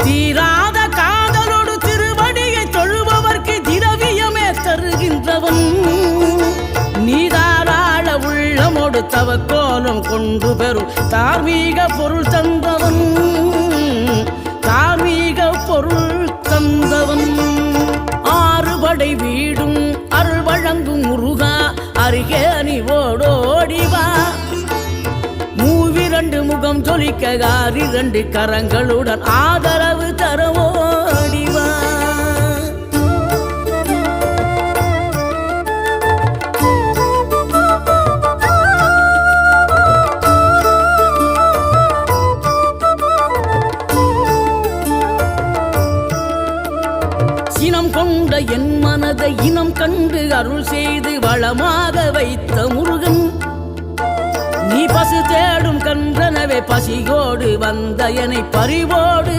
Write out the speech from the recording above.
தீராத காதலோடு திருவடியை தொழுபவர்க்கு திரவியமே தருகின்றவன் நீதாராள உள்ளமோடு தவக்கோலம் கொண்டு பெறும் தார்மீக பொருள் தந்தவன் தார்மீக பொருள் தந்தவன் ஆறுபடை வீடும் அருள் வழங்கும் முருகா அருகே நீ ஓடோடிவா மூவிரண்டு முகம் ஜொலிக்க ஆறிரண்டு கரங்களுடன் ஆதரவு தரவோடிவா இனம் கொண்ட என் மனதை இனம் கண்டு அருள் செய்து வளமாக வைத்த முருகன் நீ பசு தேடும் கன்றனவே பசியோடு வந்த என்னை பறிவோடு